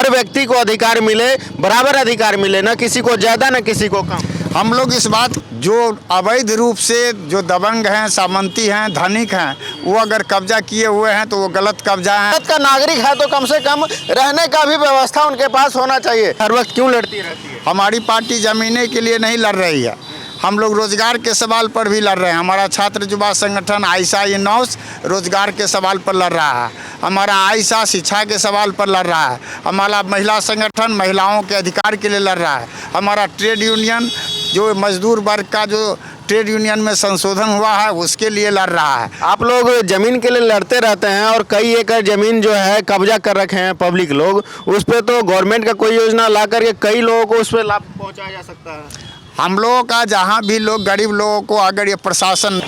हर व्यक्ति को अधिकार मिले, बराबर अधिकार मिले, न किसी को ज़्यादा न किसी को कम। हम लोग इस बात जो अवैध रूप से जो दबंग हैं, सामंती हैं, धनिक हैं, वो अगर कब्जा किए हुए हैं तो वो गलत कब्जा है। भारत का नागरिक है तो कम से कम रहने का भी व्यवस्था उनके पास होना चाहिए। हर वक्त क्यों लड़ती रहती है? हमारी पार्टी ज़मीने के लिए नहीं लड़ रही है, हम लोग रोजगार के सवाल पर भी लड़ रहे हैं। हमारा छात्र युवा संगठन आयशा इनौस रोजगार के सवाल पर लड़ रहा है, हमारा आयशा शिक्षा के सवाल पर लड़ रहा है, हमारा महिला संगठन महिलाओं के अधिकार के लिए लड़ रहा है, हमारा ट्रेड यूनियन जो मजदूर वर्ग का जो ट्रेड यूनियन में संशोधन हुआ है उसके लिए लड़ रहा है। आप लोग जमीन के लिए लड़ते रहते हैं और कई एकड़ जमीन जो है कब्जा कर रखे हैं पब्लिक लोग, उस पर तो गवर्नमेंट का कोई योजना ला करके कई लोगों को उस पर लाभ पहुँचाया जा सकता है। हम लोगों का जहाँ भी लोग गरीब लोगों को अगर ये प्रशासन।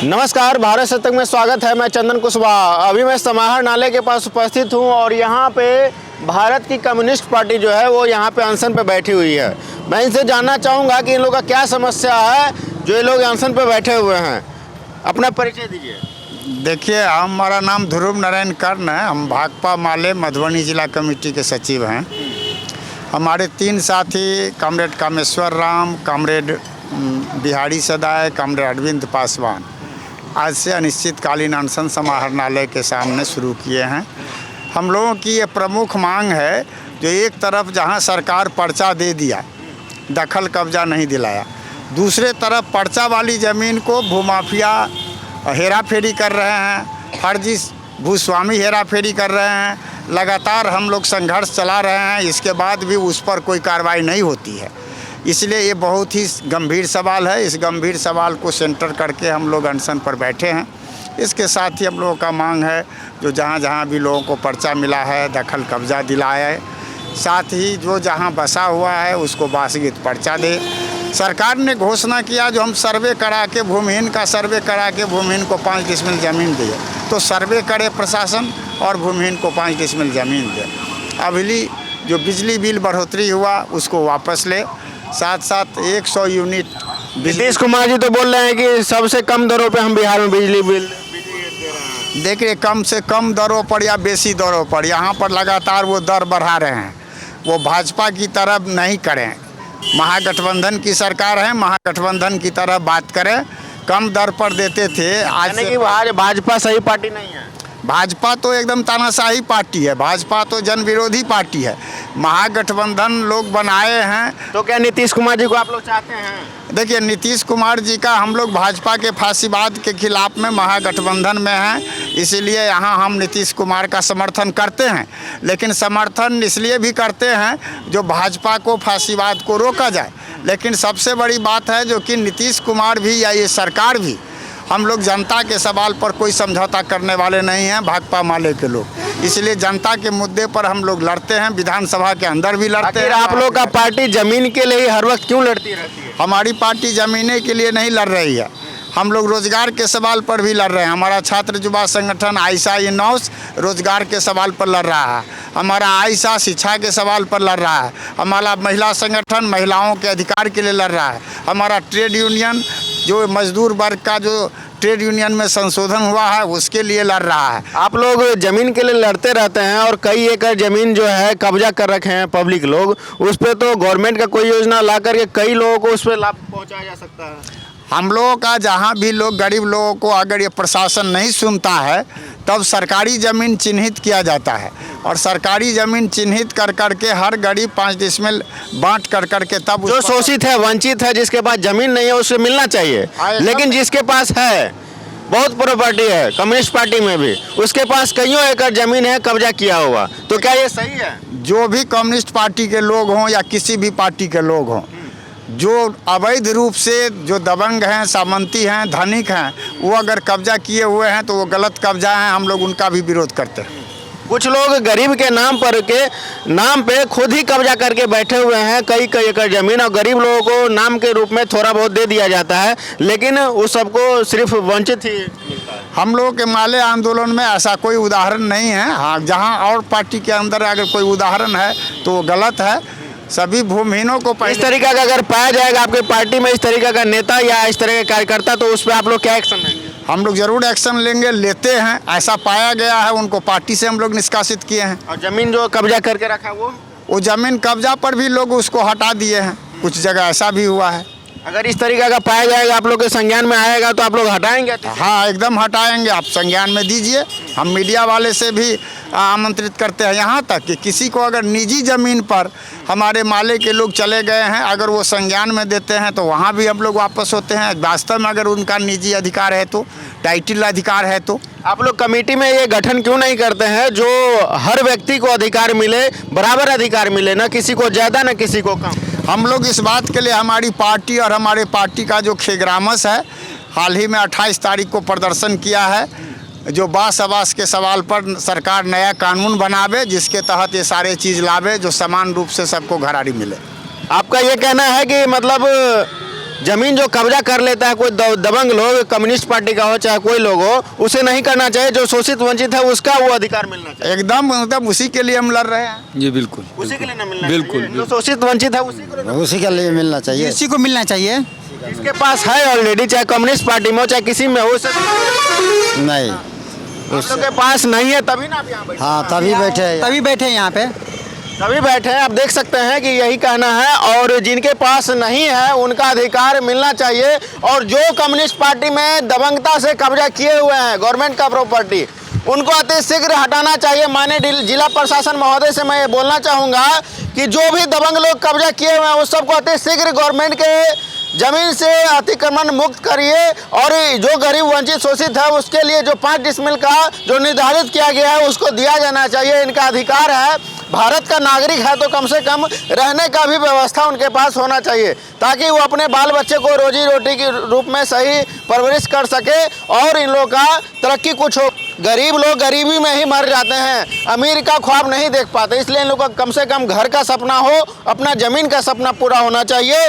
नमस्कार, भारत शतक में स्वागत है। मैं चंदन कुशवाहा। अभी मैं समाहर नाले के पास उपस्थित हूँ और यहाँ पे भारत की कम्युनिस्ट पार्टी जो है वो यहाँ पे अनशन पे बैठी हुई है। मैं इनसे जानना चाहूँगा कि इन लोगों का क्या समस्या है जो ये लोग अनशन पे बैठे हुए हैं। अपना परिचय दीजिए। देखिए, हमारा नाम ध्रुव नारायण कर्ण है, हम भाकपा माले मधुबनी जिला कमेटी के सचिव हैं। हमारे 3 साथी comrade Kameshwar Ram, comrade Bihari Saday, comrade Arvind Paswan आज से अनिश्चितकालीन अनशन समाहरणालय के सामने शुरू किए हैं। हम लोगों की ये प्रमुख मांग है जो एक तरफ जहां सरकार पर्चा दे दिया, दखल कब्जा नहीं दिलाया, दूसरे तरफ पर्चा वाली ज़मीन को भूमाफिया हेरा फेरी कर रहे हैं, फर्जी भूस्वामी हेरा फेरी कर रहे हैं। लगातार हम लोग संघर्ष चला रहे हैं, इसके बाद भी उस पर कोई कार्रवाई नहीं होती है। इसलिए ये बहुत ही गंभीर सवाल है। इस गंभीर सवाल को सेंटर करके हम लोग अनशन पर बैठे हैं। इसके साथ ही हम लोगों का मांग है जो जहाँ जहाँ भी लोगों को पर्चा मिला है दखल कब्जा दिलाए, साथ ही जो जहाँ बसा हुआ है उसको वासगीत पर्चा दे। सरकार ने घोषणा किया जो हम सर्वे करा के भूमिहीन का सर्वे करा के भूमिहीन को 5 डिसमिल ज़मीन दिए, तो सर्वे करे प्रशासन और भूमिहीन को 5 डिसमिल ज़मीन दे। अभी जो बिजली बिल बढ़ोतरी हुआ उसको वापस ले, साथ साथ 100 यूनिट। नीतीश कुमार जी तो बोल रहे हैं कि सबसे कम दरों पे हम बिहार में बिजली बिल दे रहे हैं। देखिए, कम से कम दरों पर या बेसी दरों पर यहाँ पर लगातार वो दर बढ़ा रहे हैं। वो भाजपा की तरफ नहीं करें, महागठबंधन की सरकार है, महागठबंधन की तरफ बात करें। कम दर पर देते थे, आज यानी कि भाजपा सही पार्टी नहीं है। भाजपा तो एकदम तानाशाही पार्टी है, भाजपा तो जन विरोधी पार्टी है। महागठबंधन लोग बनाए हैं। तो क्या नीतीश कुमार जी को आप लोग चाहते हैं? देखिए, नीतीश कुमार जी का हम लोग भाजपा के फांसीवाद के खिलाफ में महागठबंधन में हैं, इसीलिए यहाँ हम नीतीश कुमार का समर्थन करते हैं। लेकिन समर्थन इसलिए भी करते हैं जो भाजपा को फांसीवाद को रोका जाए। लेकिन सबसे बड़ी बात है जो कि नीतीश कुमार भी या ये सरकार भी, हम लोग जनता के सवाल पर कोई समझौता करने वाले नहीं हैं, भाकपा माले के लोग। इसलिए जनता के मुद्दे पर हम लोग लड़ते हैं, विधानसभा के अंदर भी लड़ते हैं। आप लोग का पार्टी जमीन के लिए हर वक्त क्यों लड़ती रहती है? हमारी पार्टी ज़मीने के लिए नहीं लड़ रही है, हम लोग रोजगार के सवाल पर भी लड़ रहे हैं। हमारा छात्र युवा संगठन आयशा इनौस रोजगार के सवाल पर लड़ रहा है, हमारा आयशा शिक्षा के सवाल पर लड़ रहा है, हमारा महिला संगठन महिलाओं के अधिकार के लिए लड़ रहा है, हमारा ट्रेड यूनियन जो मजदूर वर्ग का जो ट्रेड यूनियन में संशोधन हुआ है उसके लिए लड़ रहा है। आप लोग जमीन के लिए लड़ते रहते हैं और कई एकड़ जमीन जो है कब्जा कर रखे हैं पब्लिक लोग, उस पर तो गवर्नमेंट का कोई योजना ला करके कई लोगों को उस पर लाभ पहुँचाया जा सकता है। हम लोगों का जहाँ भी लोग गरीब लोगों को अगर ये प्रशासन नहीं सुनता है तब सरकारी ज़मीन चिन्हित किया जाता है और सरकारी ज़मीन चिन्हित कर करके हर गरीब 5 डिसमिल बांट कर करके तब जो शोषित है, वंचित है, जिसके पास ज़मीन नहीं है उसे मिलना चाहिए। लेकिन जिसके पास है, बहुत प्रॉपर्टी है कम्युनिस्ट पार्टी में भी, उसके पास कईयों एकड़ ज़मीन है कब्जा किया हुआ, तो क्या ये सही है? जो भी कम्युनिस्ट पार्टी के लोग हों या किसी भी पार्टी के लोग हों, जो अवैध रूप से जो दबंग हैं, सामंती हैं, धनिक हैं, वो अगर कब्जा किए हुए हैं तो वो गलत कब्जा है, हम लोग उनका भी विरोध करते हैं। कुछ लोग गरीब के नाम पे खुद ही कब्जा करके बैठे हुए हैं कई एकड़ जमीन, और गरीब लोगों को नाम के रूप में थोड़ा बहुत दे दिया जाता है, लेकिन उस सबको सिर्फ वंचित ही मिलता है। हम लोगों के माले आंदोलन में ऐसा कोई उदाहरण नहीं है। हाँ, जहाँ और पार्टी के अंदर अगर कोई उदाहरण है तो वो गलत है। सभी भूमिहीनों को इस तरीका का अगर पाया जाएगा आपकी पार्टी में, इस तरीका का नेता या इस तरह का कार्यकर्ता, तो उस पर आप लोग क्या एक्शन लेंगे? हम लोग ज़रूर एक्शन लेंगे, लेते हैं। ऐसा पाया गया है, उनको पार्टी से हम लोग निष्कासित किए हैं। और जमीन जो कब्जा करके रखा है वो ज़मीन कब्जा पर भी लोग उसको हटा दिए हैं, कुछ जगह ऐसा भी हुआ है। अगर इस तरीके का पाया जाएगा, आप लोग के संज्ञान में आएगा तो आप लोग हटाएंगे? हाँ, एकदम हटाएंगे। आप संज्ञान में दीजिए। हम मीडिया वाले से भी आमंत्रित करते हैं, यहाँ तक कि किसी को अगर निजी ज़मीन पर हमारे माले के लोग चले गए हैं, अगर वो संज्ञान में देते हैं तो वहाँ भी हम लोग वापस होते हैं। वास्तव में अगर उनका निजी अधिकार है तो, टाइटल अधिकार है तो। आप लोग कमेटी में ये गठन क्यों नहीं करते हैं जो हर व्यक्ति को अधिकार मिले, बराबर अधिकार मिले, ना किसी को ज़्यादा ना किसी को कम? हम लोग इस बात के लिए हमारी पार्टी और हमारे पार्टी का जो खेग्रामस है, हाल ही में 28 तारीख को प्रदर्शन किया है, जो बास आवास के सवाल पर सरकार नया कानून बनावे, जिसके तहत ये सारे चीज़ लावे, जो समान रूप से सबको घराड़ी मिले। आपका ये कहना है कि मतलब जमीन जो कब्जा कर लेता है कोई दबंग लोग, कम्युनिस्ट पार्टी का हो चाहे कोई लोग हो, उसे नहीं करना चाहिए। जो शोषित वंचित है उसका वो अधिकार मिलना चाहिए। एकदम, मतलब उसी के लिए हम लड़ रहे हैं। जी बिल्कुल, उसी के लिए ना मिलना बिल्कुल, चाहिए। जो शोषित वंचित है उसी के लिए मिलना चाहिए। इसी को मिलना चाहिए। इसके पास है ऑलरेडी, चाहे कम्युनिस्ट पार्टी में हो चाहे किसी में हो, नहीं, उसके पास नहीं है तभी ना आप यहाँ बैठे। हाँ तभी बैठे हैं। तभी बैठे हैं यहाँ पे। तभी बैठे हैं। आप देख सकते हैं कि यही कहना है, और जिनके पास नहीं है उनका अधिकार मिलना चाहिए। और जो कम्युनिस्ट पार्टी में दबंगता से कब्जा किए हुए हैं गवर्नमेंट का प्रॉपर्टी, उनको अति शीघ्र हटाना चाहिए। माननीय जिला प्रशासन महोदय से मैं ये बोलना चाहूँगा कि जो भी दबंग लोग कब्जा किए हुए हैं उस सबको अति शीघ्र गवर्नमेंट के जमीन से अतिक्रमण मुक्त करिए। और जो गरीब वंचित शोषित है उसके लिए जो 5 डिसमिल का जो निर्धारित किया गया है उसको दिया जाना चाहिए। इनका अधिकार है, भारत का नागरिक है तो कम से कम रहने का भी व्यवस्था उनके पास होना चाहिए, ताकि वो अपने बाल बच्चे को रोजी रोटी के रूप में सही परवरिश कर सके और इन लोगों का तरक्की कुछ हो। गरीब लोग गरीबी में ही मर जाते हैं, अमीर का ख्वाब नहीं देख पाते। इसलिए इन लोगों का कम से कम घर का सपना हो, अपना ज़मीन का सपना पूरा होना चाहिए।